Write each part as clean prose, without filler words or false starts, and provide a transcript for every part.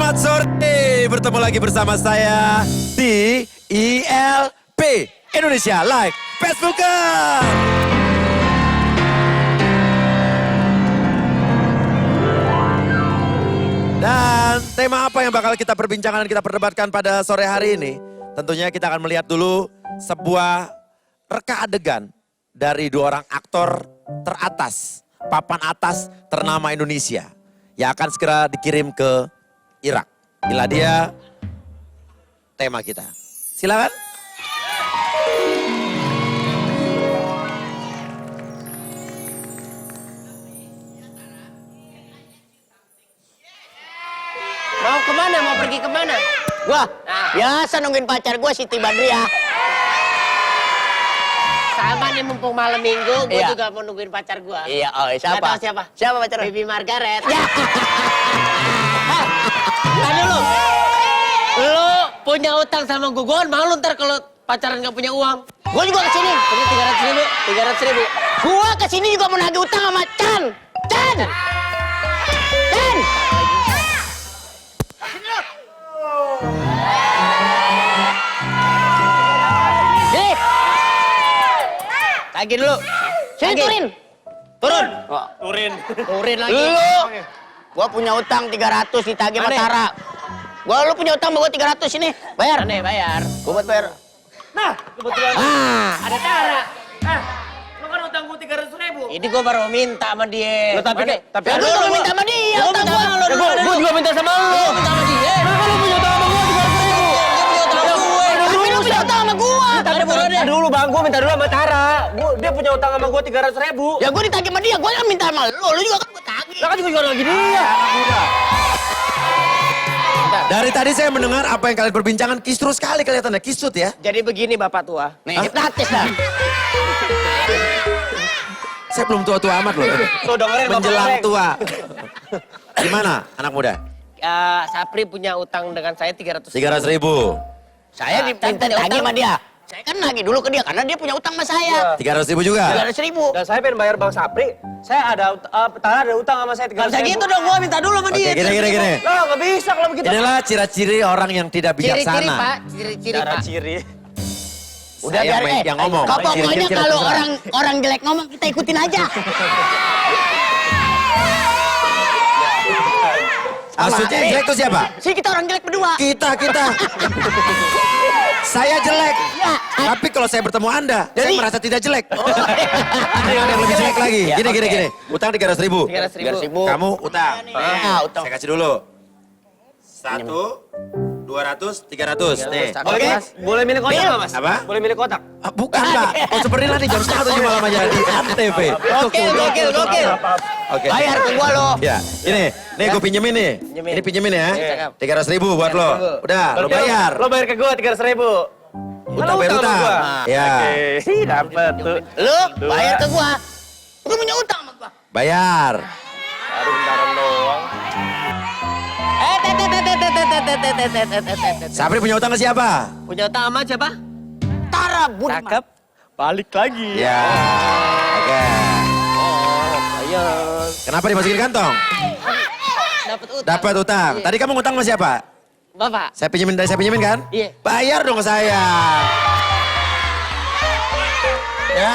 Selamat sore, bertemu lagi bersama saya di ILP Indonesia Live Facebooker. Dan tema apa yang bakal kita perbincangkan dan kita perdebatkan pada sore hari ini? Tentunya kita akan melihat dulu sebuah reka adegan dari dua orang aktor teratas, papan atas ternama Indonesia yang akan segera dikirim ke Irak. Inilah dia tema kita. Silakan. Mau kemana? Mau pergi kemana? Gua biasa nungguin pacar gua Siti Badriah. Sama nih mumpung malam minggu, gue Iya. juga mau nungguin pacar gue. Iya, oh siapa? Nggak tahu siapa? Siapa pacar? Baby Margaret. Ya. Nah dulu, lu punya utang sama gue malu ntar kalau pacaran gak punya uang. Gua juga kesini. Ini 300.000, 300.000. Gua kesini juga mau nagih utang sama Chan. Chan. Chan. Sini. Tagih dulu. Sini Tagih. turin. Turun. Turin lagi. Lu. Gua punya utang 300 ditagih sama Aneh. Tara. Lu punya utang sama gua 300 ini. Bayar. Aneh, bayar. Gua buat bayar. Nah, kebetulan ada Tara. Lu kan utang gue 300.000. Ini gue baru minta sama dia. Loh, tapi Ya lu tuh minta sama dia utang gua. Gue juga minta sama lu. Minta sama dia. Lu punya utang sama gue 300.000. Tapi lu punya utang sama gua. Dulu bang, gue minta dulu sama Tara. Dia punya utang sama gue 300.000. Ya gua ditagih sama dia, gua kan minta sama lu juga kan gua tagih. Lah kan juga lagi dia. Dari tadi saya mendengar apa yang kalian perbincangkan, kisru sekali kelihatannya, kisut ya. Jadi begini Bapak tua. Nih, hipnotis dah. Saya belum tua-tua amat loh. Tuh dengerin Bapak Menjelang Goreng. tua. Gimana anak muda? Sapri punya utang dengan saya 300.000. 300.000. Saya diminta tagih sama dia. Saya kan nagih dulu ke dia karena dia punya utang sama saya. 300.000 juga. 300.000. Dan saya pengen bayar Bang Sapri. Saya ada, Tara ada utang sama saya 300.000. Gak bisa gitu dong, gua minta dulu sama Oke, dia. gini. Lah nggak bisa kalau begitu. Inilah ciri-ciri orang yang tidak Ciri-ciri bijaksana. Pak, ciri-ciri Cara Pak. ciri. Udah yang, biar, yang ngomong. Pokoknya Ciri-ciri kalau terserah. orang jelek ngomong kita ikutin aja. Maksudnya yang jelek itu siapa? Sih kita orang jelek berdua. Kita. Saya jelek. Ya. Tapi kalau saya bertemu Anda, saya Jadi- merasa tidak jelek. Ada yang lebih jelek lagi. Ya, Gini. Utang 300.000. 300.000. Kamu utang. Ah, utang. Saya kasih dulu. 1, 200, 300. Nih. Oke. Boleh milih kotak nggak Mas? Apa? Boleh milih kotak? Ah, bukan Pak. Oh seperti nih jam 7 malam aja di ANTV. Gokil. Oke. Bayar ke gua lo. Ya, ini gue pinjemin nih. Pinjemin. Ini pinjemin ya. Cakep. 300.000 buat lo. Udah, lo bayar. Lo bayar ke gue 300.000. Utang bayar sama utang. gua. Ya, Oke, dapet tuh. Lu bayar ke gua. Lu punya utang sama gua. bayar. Baru bentaran doang. Sapri punya utang ke siapa? Punya utang sama siapa? Tara Budiman. Cakep. Balik lagi. Ya. Oke. Ayo. Kenapa dimasukin kantong? Dapat utang. Dapat utang. Iya. Tadi kamu ngutang sama siapa? Bapak. Saya pinjemin kan? Iya. Bayar dong ke saya. Ya.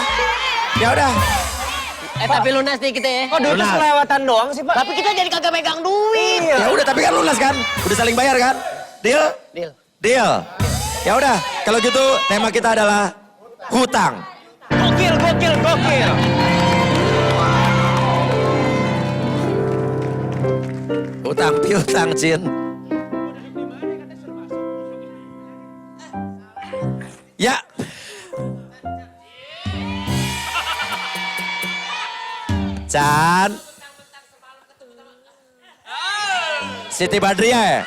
Ya udah. Tapi lunas nih kita ya. Kok duitnya Lunas. selewatan doang sih Pak? Tapi kita jadi kagak megang duit. Ya udah tapi kan lunas kan? Udah saling bayar kan? Deal? Deal. Deal. Ya udah, kalau gitu tema kita adalah hutang. Gokil. Hutang piutang, Cin. Ya. Chan. Siti Badriah ya?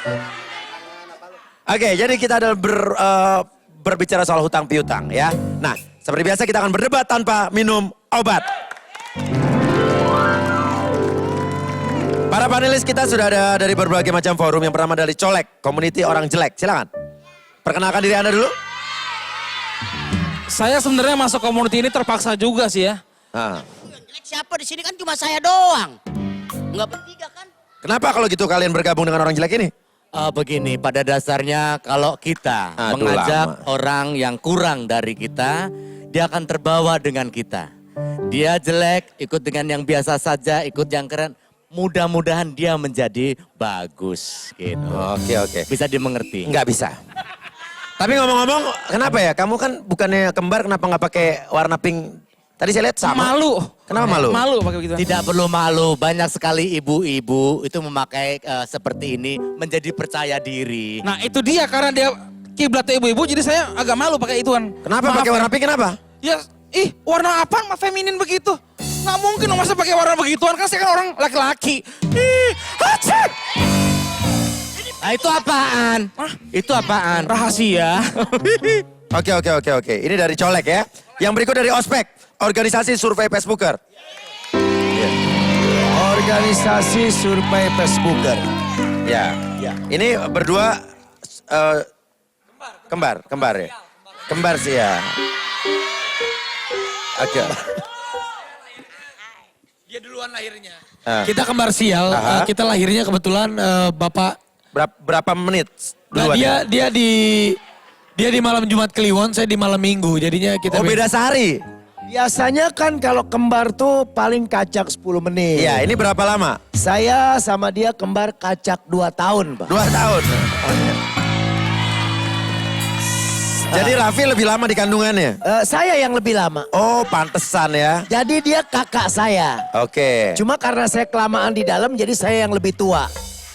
Oke, jadi kita adalah berbicara soal hutang piutang ya. Nah, seperti biasa kita akan berdebat tanpa minum obat. Para panelis kita sudah ada dari berbagai macam forum. Yang pertama dari Colek, Community Orang Jelek. Silakan. Perkenalkan diri Anda dulu. Saya sebenarnya masuk community ini terpaksa juga sih ya. Nah, Yang jelek siapa di sini kan cuma saya doang. Enggak bertiga kan? kenapa kalau gitu kalian bergabung dengan orang jelek ini? Begini, pada dasarnya kalau kita Aduh, mengajak lama. orang yang kurang dari kita, dia akan terbawa dengan kita. Dia jelek, ikut dengan yang biasa saja, ikut yang keren. Mudah-mudahan dia menjadi bagus gitu. Oke. Bisa dimengerti. Nggak bisa. Tapi ngomong-ngomong, kenapa ya? Kamu kan bukannya kembar, kenapa nggak pakai warna pink? Tadi saya lihat sama. Malu. Kenapa malu? Malu pakai begitu. Tidak perlu malu, banyak sekali ibu-ibu itu memakai seperti ini menjadi percaya diri. Nah itu dia karena dia kiblatnya ibu-ibu jadi saya agak malu pakai ituan. Kenapa Maaf pakai ya. warna pink? Kenapa? Ya, warna apa mah feminin begitu? Nggak mungkin masa pakai warna begituan kan saya kan orang laki-laki. Hacet! Nah itu apaan? Itu apaan? Rahasia. Oke. Ini dari Colek ya. Yang berikut dari Ospek, organisasi survei Facebooker. Organisasi survei Facebooker. Ya. Ini berdua kembar ya. Kembar sih ya. Oke. Dia duluan lahirnya. Ah. Kita kembar sial, Aha. kita lahirnya kebetulan Bapak. Berapa menit Nah, duluan ya? dia di malam Jumat Kliwon, saya di malam Minggu. Jadinya kita Oh beda sehari? Biasanya kan kalau kembar tuh paling kacak 10 menit. Iya, ini berapa lama? Saya sama dia kembar kacak 2 tahun, Pak. 2 tahun. Jadi Raffi lebih lama di kandungannya? Saya yang lebih lama. Oh pantesan ya. Jadi dia kakak saya. Oke. Cuma karena saya kelamaan di dalam jadi saya yang lebih tua.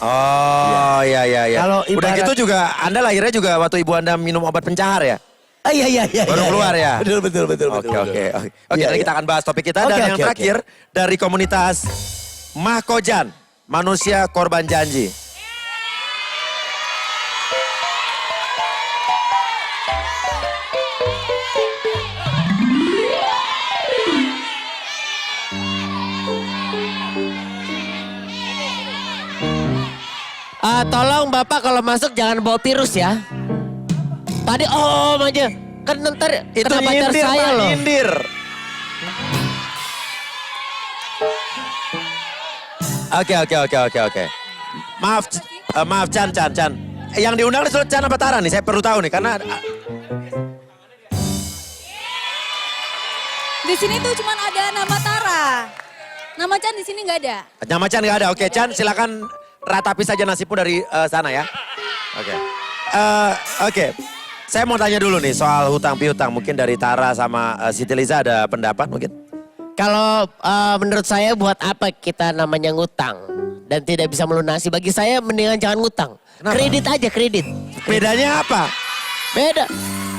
Oh iya. Kalau Udah ibarat- gitu juga Anda lahirnya juga waktu ibu Anda minum obat pencahar ya? Iya. Baru keluar ya? Betul. Oke. Iya, Nanti iya. kita akan bahas topik kita. Oke, Dan yang oke, terakhir dari komunitas Mahkojan, manusia korban janji. Tolong Bapak kalau masuk jangan bawa virus ya. Tadi aja. Kan ntar Itu kena pacar nyindir, saya Pak, loh. nyindir. Oke. Maaf Chan. Yang diundang itu Chan apa Tara nih? Saya perlu tahu nih karena Di sini tuh cuman ada nama Tara. Nama Chan di sini nggak ada. nama Chan nggak ada. Oke Chan silakan ratapi saja nasibmu dari sana ya. Oke. Saya mau tanya dulu nih soal hutang piutang. Mungkin dari Tara sama Siti Liza ada pendapat mungkin? Kalau menurut saya buat apa kita namanya ngutang dan tidak bisa melunasi? Bagi saya mendingan jangan ngutang. Kenapa? Kredit aja kredit. Bedanya apa? Beda.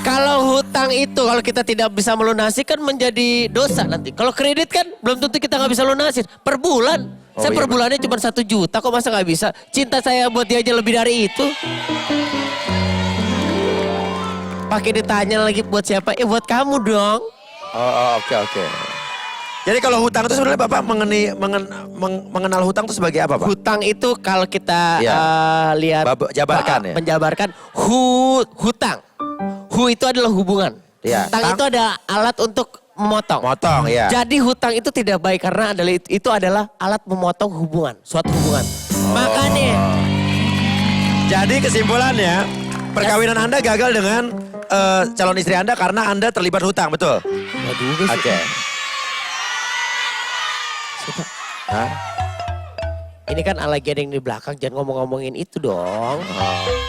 Kalau hutang itu kalau kita tidak bisa melunasi kan menjadi dosa nanti. Kalau kredit kan belum tentu kita nggak bisa lunasin. Per bulan. Oh, Saya iya, per bulannya cuma 1 juta kok masa nggak bisa. Cinta saya buat dia aja lebih dari itu. Pakai ditanya lagi buat siapa? Buat kamu dong. Oke. Jadi kalau hutang itu sebenarnya Bapak mengenal hutang itu sebagai apa Pak? Hutang itu kalau kita Iya. lihat Jabarkan ya? menjabarkan hutang. Hu itu adalah hubungan. Iya. Tang itu ada alat untuk memotong. Motong ya. Jadi hutang itu tidak baik karena itu adalah alat memotong hubungan, suatu hubungan. Makanya Jadi kesimpulannya perkawinan Anda gagal dengan calon istri Anda karena Anda terlibat hutang, betul? Oke. Hah? ini kan lagi ada yang di belakang, jangan ngomong-ngomongin itu dong.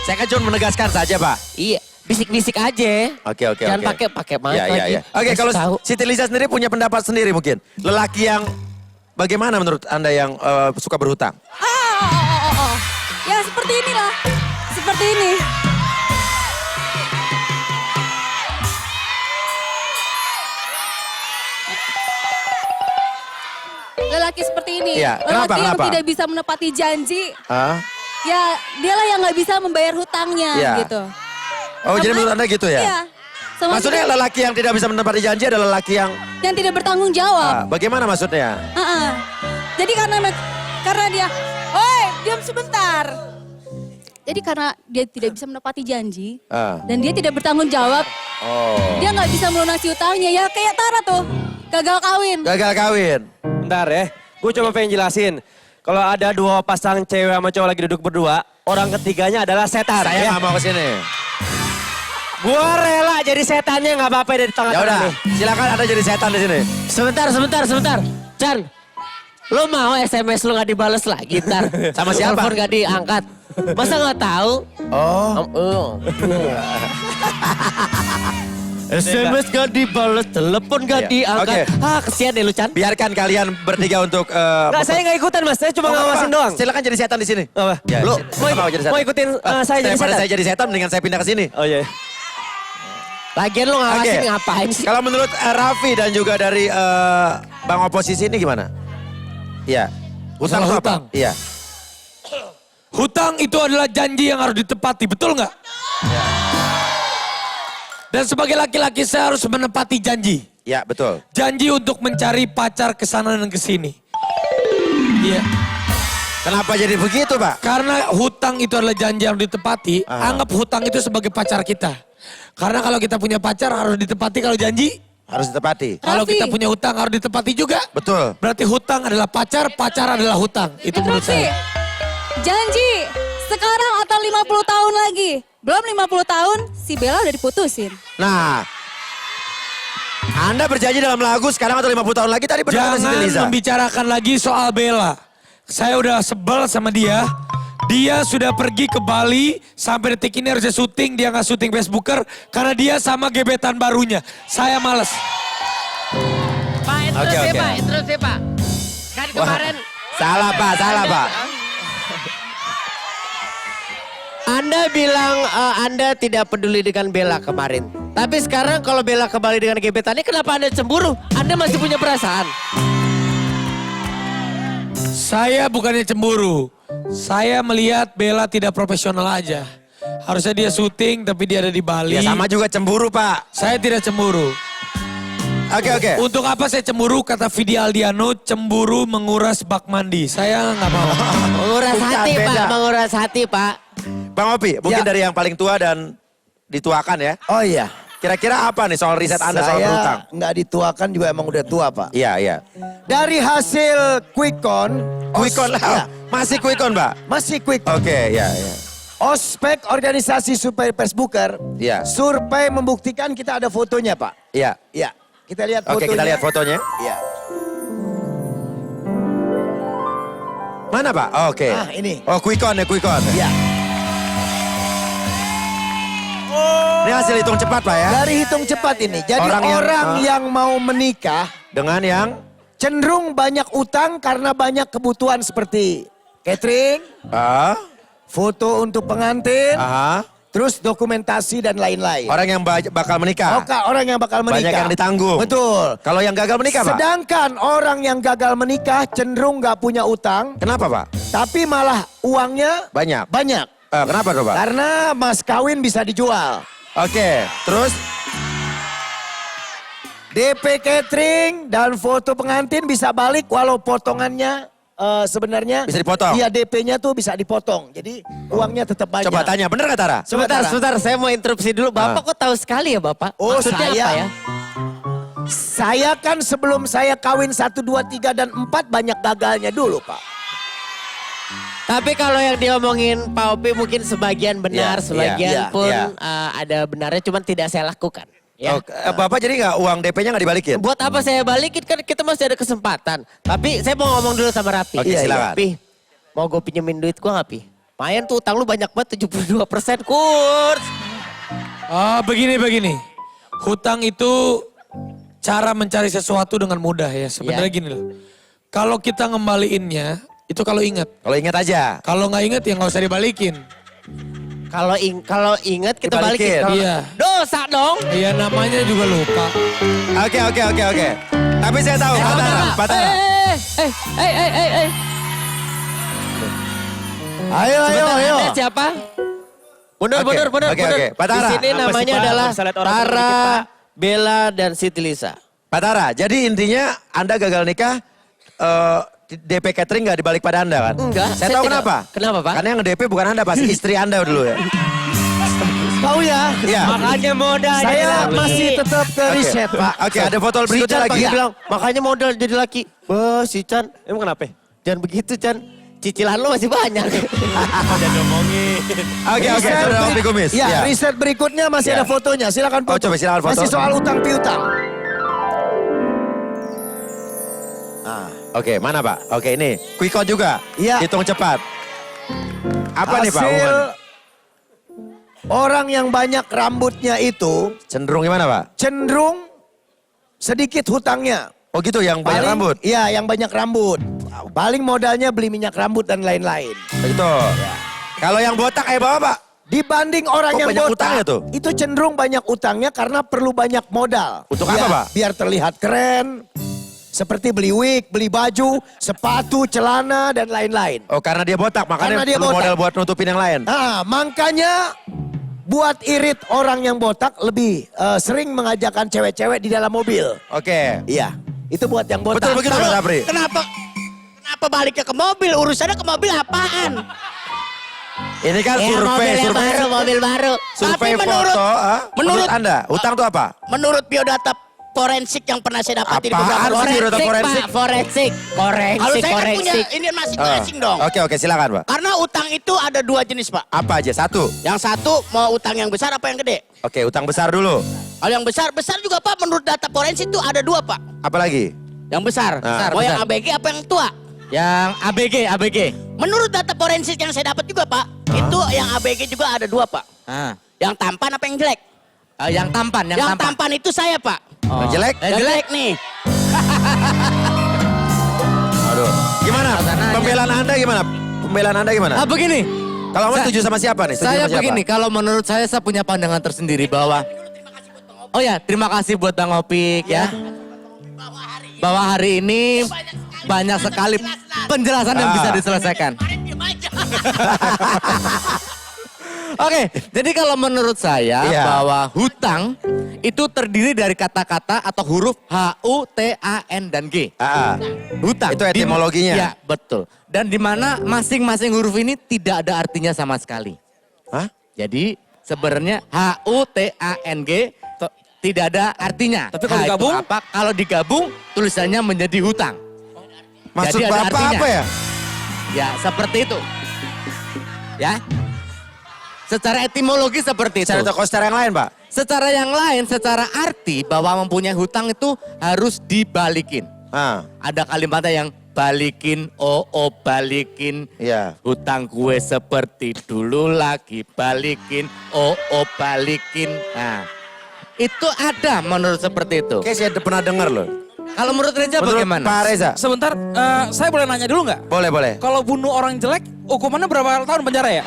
Saya kan cuma menegaskan saja Pak. Iya, bisik-bisik aja. Oke. Jangan pakai mic lagi. Oke, Kasih kalau tahu. Siti Liza sendiri punya pendapat sendiri mungkin. Lelaki yang bagaimana menurut Anda yang suka berhutang? Oh. Ya seperti inilah. Seperti ini. Lelaki seperti ini. Iya, Lelaki yang kenapa? tidak bisa menepati janji. Hah? Ya dialah yang nggak bisa membayar hutangnya Iya. gitu. Oh, jadi Sama- menurut Anda gitu ya? Iya. Sama Maksudnya tidak- lelaki yang tidak bisa menepati janji adalah lelaki yang yang tidak bertanggung jawab. bagaimana maksudnya? Jadi karena dia, oi diam sebentar. Jadi karena dia tidak bisa menepati janji dan dia tidak bertanggung jawab, dia nggak bisa melunasi utangnya. Ya kayak Tara tuh, gagal kawin. Gagal kawin. Bentar ya, gue cuma pengen jelasin. Kalau ada 2 pasang cewek sama cowok lagi duduk berdua, orang ketiganya adalah setan. Saya ya. nggak mau kesini. Gua rela jadi setannya nggak apa-apa dari Ya tengah-tengah udah, nih. silakan Anda jadi setan di sini. Sebentar. Chan, lo mau SMS lo gak dibales lagi ntar? Sama siapa? Telepon gak diangkat. Masa gak tahu? Oh. SMS gak dibales, telepon gak Iya. diangkat. Oke. Ah, kesian deh lu, Chan. Biarkan kalian bertiga untuk... Nggak, saya nggak ikutan mas, saya cuma ngawasin doang. Silakan jadi setan di sini. Apa? Ya, Lo mau jadi setan. mau ikutin saya jadi Daripada setan? saya jadi setan, mendingan saya pindah ke sini. Oh iya. Lagian lo ngawasin Oke. ngapain sih? Kalau menurut Raffi dan juga dari Bang Oposisi ini gimana? Iya. Hutang Masalah itu apa? hutang. Iya. Hutang itu adalah janji yang harus ditepati, betul nggak? Dan sebagai laki-laki saya harus menepati janji. Ya, betul. Janji untuk mencari pacar kesana dan kesini. Iya. Kenapa jadi begitu, Pak? Karena hutang itu adalah janji yang harus ditepati. Anggap hutang itu sebagai pacar kita. Karena kalau kita punya pacar harus ditepati, kalau janji. Harus ditepati. Kalau Raffi. kita punya hutang harus ditepati juga. Betul. Berarti hutang adalah pacar, pacar adalah hutang. Itu menurut Raffi, saya. janji sekarang atau 50 tahun lagi? Belum 50 tahun, si Bella udah diputusin. Nah, Anda berjanji dalam lagu sekarang atau 50 tahun lagi tadi benar kata Siti Jangan Liza. membicarakan lagi soal Bella. Saya udah sebel sama dia. Dia sudah pergi ke Bali, sampai detik ini harusnya syuting, dia nggak syuting Facebooker karena dia sama gebetan barunya. Saya males. Pak, Oke, oke. Pak. Kan Wah, salah, Pak, salah, Pak. Anda bilang Anda tidak peduli dengan Bella kemarin. Tapi sekarang kalau Bella kembali dengan gebetannya, kenapa Anda cemburu? Anda masih punya perasaan. Saya bukannya cemburu. Saya melihat Bella tidak profesional aja. Harusnya dia syuting tapi dia ada di Bali. Ya sama juga cemburu, Pak. Saya tidak cemburu. Oke. Untuk apa saya cemburu? Kata Vidi Aldiano, cemburu menguras bak mandi. Saya nggak mau. Menguras Bukan, hati, beda. Pak. Menguras hati, Pak. Bang Opi, mungkin Ya. dari yang paling tua dan dituakan ya. Oh iya. Kira-kira apa nih soal riset Anda soal berhutang? Saya nggak dituakan juga emang udah tua Pak. Iya, iya. Dari hasil quick count. Quick count lah. Iya, Masih quick count, Pak? masih quick count. Oke, iya, iya. Ospek organisasi survei Facebooker. Iya. Survei membuktikan kita ada fotonya Pak. Iya. Iya. Kita lihat fotonya. Oke, kita lihat fotonya. Iya. Mana, Pak? Oke. Ah, ini. Oh, quick count ya, quick count. Iya. Ini hasil hitung cepat, Pak ya. Dari hitung cepat ini. Jadi Orang orang, yang- yang mau menikah Dengan yang cenderung banyak utang karena banyak kebutuhan seperti catering, foto untuk pengantin, terus dokumentasi dan lain-lain. orang yang bakal menikah. Orang yang bakal menikah. Banyak yang ditanggung. Betul. Kalau yang gagal menikah, Pak? Sedangkan orang yang gagal menikah cenderung nggak punya utang, Kenapa, Pak? tapi malah uangnya Banyak. banyak. Kenapa tuh, Pak? Karena mas kawin bisa dijual. Oke, terus? DP catering dan foto pengantin bisa balik walau potongannya sebenarnya. Bisa dipotong? Iya, DP-nya tuh bisa dipotong. Jadi uangnya tetap banyak. Coba tanya, bener gak Tara? Sebentar, saya mau interupsi dulu. Bapak kok tahu sekali ya, Bapak? Oh, Maksudnya saya. apa ya? Saya kan sebelum saya kawin 1, 2, 3, dan 4 banyak gagalnya dulu Pak. Tapi kalau yang diomongin Pak Opi mungkin sebagian benar, Iya, sebagian iya, pun iya. ada benarnya, cuman tidak saya lakukan. Ya. Bapak jadi gak uang DP-nya gak dibalikin? Buat apa saya balikin, kan kita masih ada kesempatan. Tapi saya mau ngomong dulu sama Rapi. Oke, silakan. Pi, mau gue pinjemin duit gue gak, Pi? Mayan tuh utang lu banyak banget, 72%, Kurs. Begini. Hutang itu cara mencari sesuatu dengan mudah ya. Sebenarnya Iya. gini loh. Kalau kita ngembaliinnya, itu kalau ingat. Kalau ingat aja. Kalau nggak ingat ya nggak usah dibalikin. Kalau ingat kita Dibalikin. balikin. Kalau Iya. dosa dong. Iya namanya juga lupa. Oke. Tapi saya tahu, Pak Tara. Ayo. Anda siapa? Mundur. Oke. Pak Tara. Di sini Apa namanya sih, Pak? adalah Bisa lihat orang Tara, seperti Bella, dan Siti Lisa. Pak Tara, jadi intinya Anda gagal nikah, DP catering gak dibalik pada Anda kan? Enggak, Saya saya tahu tidak. kenapa. Kenapa, Pak? Karena yang nge-DP bukan Anda, pasti istri Anda dulu ya. Tahu ya? Iya. Makanya modal jadi Saya laki. masih tetap ke Oke. riset Pak. Oke, ada foto berikutnya Chan lagi. pagi bilang, makanya modal jadi laki. Wah, si Chan, Emang kenapa? jangan begitu Chan. cicilan lu masih banyak. Udah ngomongin. Oke, sudah Opi Kumis. Ya, riset berikutnya masih Ya. ada fotonya. Silakan foto. coba silakan foto. Masih soal utang piutang. Oke, mana Pak? Oke, ini quick count juga. Iya. Hitung cepat. Apa nih Pak? Hasil Umuman? orang yang banyak rambutnya itu Cenderung gimana Pak? cenderung sedikit hutangnya. Oh gitu, yang banyak rambut? Iya, yang banyak rambut. Paling modalnya beli minyak rambut dan lain-lain. Begitu. Kalau yang botak kayak Bapak Pak? Dibanding orang Kok yang banyak botak, utangnya tuh? itu cenderung banyak utangnya karena perlu banyak modal. Untuk Biar- apa, Pak? Biar terlihat keren, seperti beli wig, beli baju, sepatu, celana, dan lain-lain. Oh karena dia botak, makanya Karena dia perlu botak. modal buat nutupin yang lain. Makanya buat irit orang yang botak lebih sering mengajakkan cewek-cewek di dalam mobil. Oke. Iya, itu buat yang botak. Betul begitu Mas Sapri? Kenapa baliknya ke mobil? Urusannya ke mobil apaan? Ini kan Mobil baru. survei Tapi foto. Menurut menurut Anda, hutang itu apa? menurut biodata forensik yang pernah saya dapat di Apaan beberapa sih biodata forensik? Pak, forensik. Kalau saya kan punya ini masing-masing dong. Oke, silakan Pak. Karena utang itu ada dua jenis, Pak. Apa aja? Satu. Yang satu mau utang yang besar apa yang gede? Oke, utang besar dulu. Kalau yang besar juga Pak, menurut data forensik itu ada dua, Pak. Apa lagi? Yang besar. Nah, Mau yang ABG apa yang tua? Yang ABG. Menurut data forensik yang saya dapat juga, Pak, itu yang ABG juga ada dua, Pak. Yang tampan apa yang jelek? Yang tampan, Yang tampan itu saya, Pak. Yang jelek? Yang jelek nih. Aduh. Gimana? Pembelaan Anda gimana? Pembelaan Anda gimana? Begini. Kalau kamu setuju sama siapa nih? Setuju Saya sama siapa? begini, kalau menurut saya punya pandangan tersendiri bahwa oh ya, terima kasih buat Bang Opik ya. Bahwa hari ini banyak sekali penjelasan yang bisa diselesaikan. Oke, jadi kalau menurut saya Iya. bahwa hutang itu terdiri dari kata-kata atau huruf H, U, T, A, N, dan G. Hutang. Itu etimologinya. Ya, betul. Dan di mana masing-masing huruf ini tidak ada artinya sama sekali. Hah? Jadi sebenarnya H, U, T, A, N, G tidak ada artinya. Tapi kalau H itu digabung? apa? Kalau digabung tulisannya menjadi hutang. Maksud Jadi ada Bapak artinya. apa ya? Ya, seperti itu. Ya. Secara etimologi seperti itu. Secara toko secara yang lain Pak? Secara yang lain, secara arti bahwa mempunyai hutang itu harus dibalikin. Ada kalimatnya yang balikin, balikin. Iya. Hutang gue seperti dulu lagi, balikin, balikin. Nah, itu ada menurut seperti itu. Oke, saya pernah dengar loh. Kalau menurut Reza Menurut bagaimana? Pak Reza? Sebentar, saya boleh nanya dulu nggak? Boleh. Kalau bunuh orang jelek, hukumannya berapa tahun penjara ya?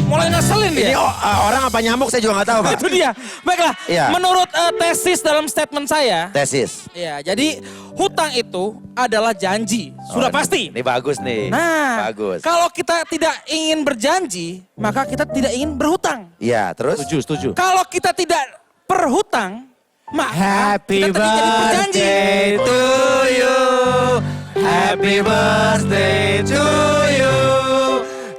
Mulai ngeselin Ini dia. orang apa nyamuk saya juga nggak tahu Pak. Itu dia. Baiklah, Iya. menurut tesis dalam statement saya, Tesis. ya jadi hutang itu adalah janji. Sudah pasti. Ini bagus nih. Nah, Bagus. kalau kita tidak ingin berjanji, maka kita tidak ingin berhutang. Iya, terus? Setuju. Kalau kita tidak berhutang, maka Happy kita tidak jadi berjanji. birthday to you. Happy birthday to you.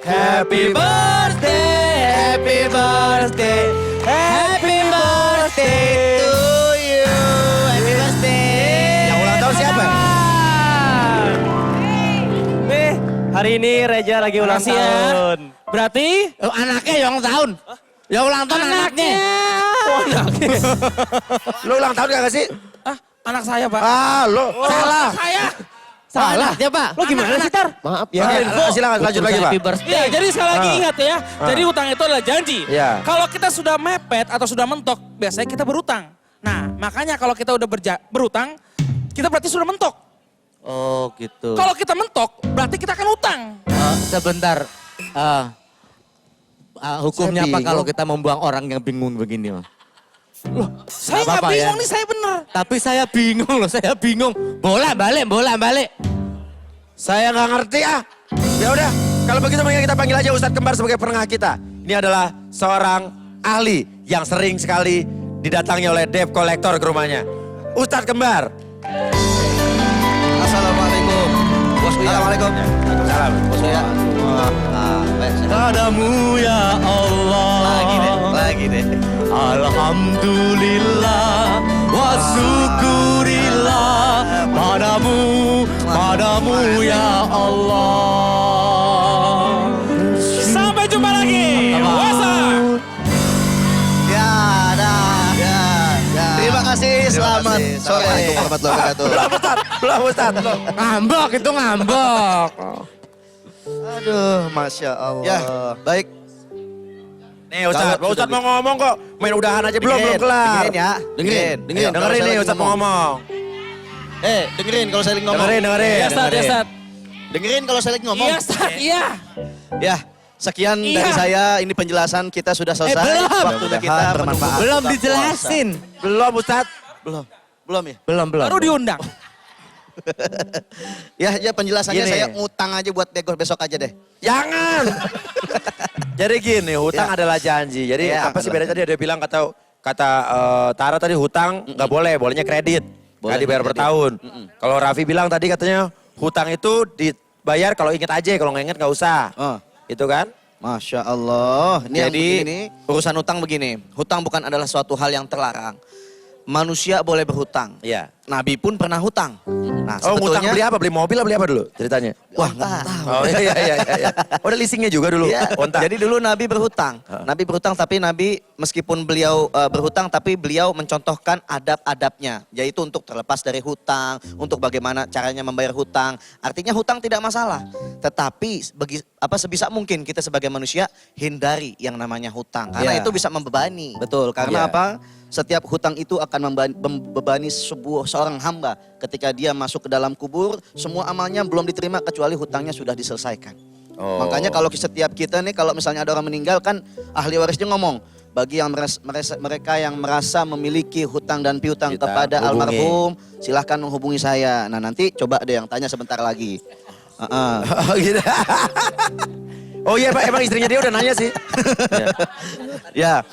Happy birthday, happy birthday, happy birthday to you. Happy birthday. Yang ulang tahun siapa? Hari ini Reja lagi ulang Makasih ya. tahun. Berarti Oh, anaknya yang ulang tahun. Yang ulang tahun anaknya. Lo ulang tahun gak sih? anak saya, Pak. Lo. Salah. Saya. Salah dia Pak. Lo gimana sih Tar? Maaf ya. Oke, silakan lanjut lagi Pak. Happy birthday. Iya, jadi sekali lagi ingat ya. Jadi hutang itu adalah janji. Iya. Kalau kita sudah mepet atau sudah mentok, biasanya kita berhutang. Nah, makanya kalau kita udah berhutang, kita berarti sudah mentok. Oh gitu. Kalau kita mentok, berarti kita akan hutang. Sebentar. Hukumnya Saya apa bingung. kalau kita membuang orang yang bingung begini? Mas? Saya nggak apa-apa bingung ya. nih, saya bener. Tapi saya bingung loh, saya bingung. Bola balik. Saya nggak ngerti Ya udah, kalau begitu mendingan kita panggil aja Ustadz Kembar sebagai penengah kita. Ini adalah seorang ahli yang sering sekali didatangi oleh debt collector ke rumahnya. Ustadz Kembar. Assalamualaikum. Bos Uya. Assalamualaikum. Salam. Bos Uya. Padamu ya Allah. lagi deh. Alhamdulillah wa syukurillah padamu ya Allah. Sampai jumpa lagi. Wasa. Ya, dah. Ya. Terima kasih, selamat sore. Assalamualaikum warahmatullahi wabarakatuh. Belum Ustaz. Ngambek itu ngambek. Aduh, Masya Allah. Ya, baik. Nih Ustaz, Pak Ustaz mau ngomong kok. Main udahan aja belum kelar. Dengerin ya. Dengerin. Dengerin. Dengerin nih Ustaz mau ngomong. Dengerin kalau saya lagi ngomong. Dengerin. Iya, Ustaz, ya, Ustaz. Dengerin kalau saya lagi ngomong. Iya, Ustaz, iya. Ya, sekian dari saya. Ini penjelasan kita sudah selesai. belum. Waktunya kita bermanfaat. Belum dijelasin. Belum Ustaz. Belum ya? Belum. Baru diundang. Ya penjelasannya Gini. saya ngutang aja buat besok aja deh. Jangan. Jadi gini, hutang Ya. adalah janji. Jadi Ya, apa sih bedanya tadi ada bilang kata Tara tadi hutang nggak boleh, bolehnya kredit. Boleh, Nggak dibayar per kredit. tahun. Kalau Raffi bilang tadi katanya hutang itu dibayar kalau inget aja, kalau nggak inget nggak usah. Itu kan? Masya Allah. Jadi ini urusan hutang begini, hutang bukan adalah suatu hal yang terlarang. Manusia boleh berhutang. Iya. Nabi pun pernah hutang. Nah, Oh ngutang sebetulnya beli apa? Beli mobil atau beli apa dulu ceritanya? wah nggak tahu. Oh iya. Oh ada leasingnya juga dulu. Iya. Onta. Jadi dulu Nabi berhutang. Nabi berhutang tapi Nabi meskipun beliau berhutang tapi beliau mencontohkan adab-adabnya. Yaitu untuk terlepas dari hutang, untuk bagaimana caranya membayar hutang. Artinya hutang tidak masalah. Tetapi sebisa mungkin kita sebagai manusia hindari yang namanya hutang. Karena Iya. itu bisa membebani. Betul. Karena Iya. apa? Setiap hutang itu akan membebani seorang hamba. Ketika dia masuk ke dalam kubur, semua amalnya belum diterima kecuali hutangnya sudah diselesaikan. Oh. Makanya kalau setiap kita nih, kalau misalnya ada orang meninggal kan ahli warisnya ngomong, bagi yang mereka yang merasa memiliki hutang dan piutang Kita kepada hubungi. almarhum, silahkan menghubungi saya. Nah nanti coba ada yang tanya sebentar lagi. Oh gitu. Oh iya Pak, emang istrinya dia udah nanya sih. Ya,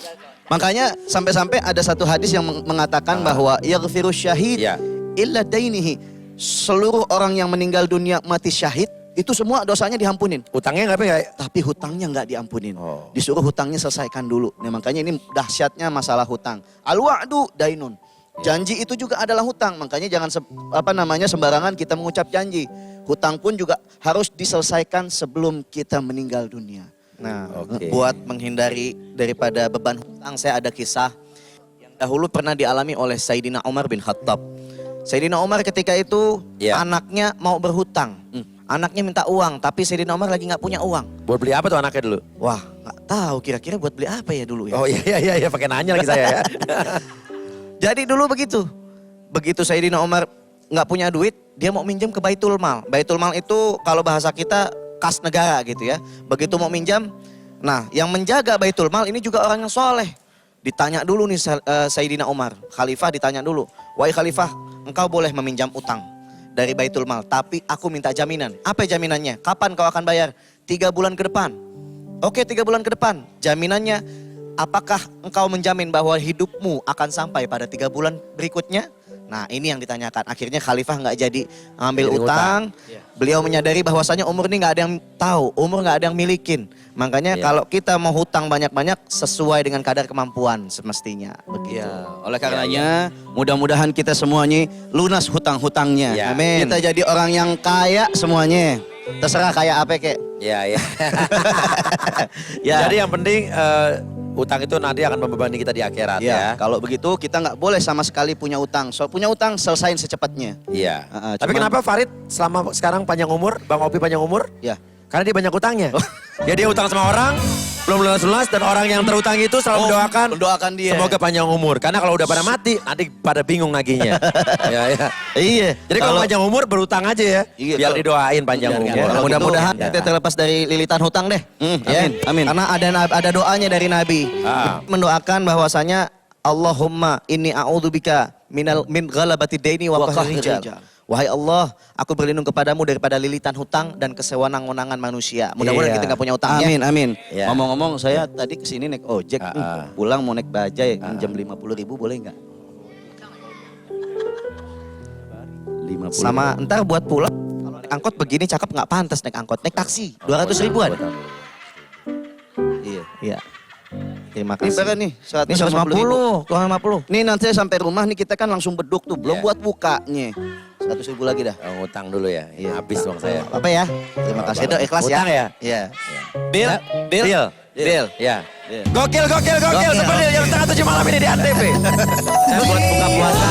makanya sampai-sampai ada satu hadis yang mengatakan bahwa yaghfiru syahid Iya. illa dainihi. Seluruh orang yang meninggal dunia mati syahid, itu semua dosanya diampunin. Utangnya nggak? Tapi hutangnya nggak diampunin. Oh. Disuruh hutangnya selesaikan dulu. Nah, makanya ini dahsyatnya masalah hutang. Al-wa'du dainun. Janji itu juga adalah hutang. Makanya jangan sembarangan kita mengucap janji. Hutang pun juga harus diselesaikan sebelum kita meninggal dunia. Nah, Oke. buat menghindari daripada beban hutang, saya ada kisah yang dahulu pernah dialami oleh Sayyidina Umar bin Khattab. Sayyidina Umar ketika itu Ya. anaknya mau berhutang. Anaknya minta uang, tapi Sayyidina Umar lagi nggak punya uang. Buat beli apa tuh anaknya dulu? Wah, nggak tahu kira-kira buat beli apa ya dulu ya. Oh iya pakai nanya lagi saya ya. Jadi dulu begitu. Begitu Sayyidina Umar nggak punya duit, dia mau minjem ke Baitul Mal. Baitul Mal itu kalau bahasa kita kas negara gitu ya. Begitu mau minjam, nah yang menjaga Baitul Mal ini juga orang yang soleh. Ditanya dulu nih Sayyidina Umar, Khalifah ditanya dulu. Wahai Khalifah, engkau boleh meminjam utang dari Baitul Mal, tapi aku minta jaminan. Apa jaminannya? Kapan kau akan bayar? 3 bulan ke depan. Oke, 3 bulan ke depan. Jaminannya, apakah engkau menjamin bahwa hidupmu akan sampai pada 3 bulan berikutnya? Nah ini yang ditanyakan. Akhirnya Khalifah nggak jadi ngambil Jadi utang. Beliau menyadari bahwasanya umur ini nggak ada yang tahu, umur nggak ada yang milikin. Makanya kalau kita mau hutang banyak-banyak sesuai dengan kadar kemampuan semestinya. Begitu. Oleh karenanya mudah-mudahan kita semuanya lunas hutang-hutangnya. Ya. Amin. Kita jadi orang yang kaya semuanya. Terserah kaya apa kek. Iya. Ya. Jadi yang penting utang itu nanti akan membebani kita di akhirat ya. Kalau begitu kita nggak boleh sama sekali punya utang. So punya utang selesain secepatnya. Iya. Tapi cuman- kenapa Farid selama sekarang panjang umur, Bang Opi panjang umur? Ya. Karena dia banyak utangnya. Ya dia utang sama orang, belum lunas-lunas dan orang yang terutang itu selalu mendoakan dia. semoga panjang umur. Karena kalau udah pada mati, nanti pada bingung nagihnya. Ya. Iya. Jadi kalau panjang umur berutang aja ya, Iya, biar kalau- didoain panjang Iya, umur. kalau mudah-mudahan gitu. kita terlepas dari lilitan hutang deh. Amin, amin. Karena ada doanya dari Nabi. Mendoakan bahwasanya Allahumma inni a'udzubika min ghalabati daini wa qahri rijal. Wahai Allah, aku berlindung kepadamu daripada lilitan hutang dan kesewenang-wenangan manusia. Mudah-mudahan Iya. kita nggak punya utang ya. Amin, amin. Iya. Ngomong-ngomong, saya tadi kesini naik ojek, pulang mau naik bajai, minjem 50.000 boleh nggak? 50. Sama ntar buat pulang, kalau naik angkot begini cakep nggak pantas naik angkot, naik taksi 200 ribuan. Iya. Terima kasih. Ini berapa nih? 150. Kurang 50. Nih nanti sampai rumah nih kita kan langsung beduk tuh. Belum buat bukanya. 100.000 lagi dah. Ngutang dulu ya. Iya, habis dong saya. Apa ya? Terima kasih. Itu ikhlas ya. Utang ya? Iya. Bill. Ya. Gokil. Seperti jam setengah 7 malam ini di Antv. Saya buat buka puasa.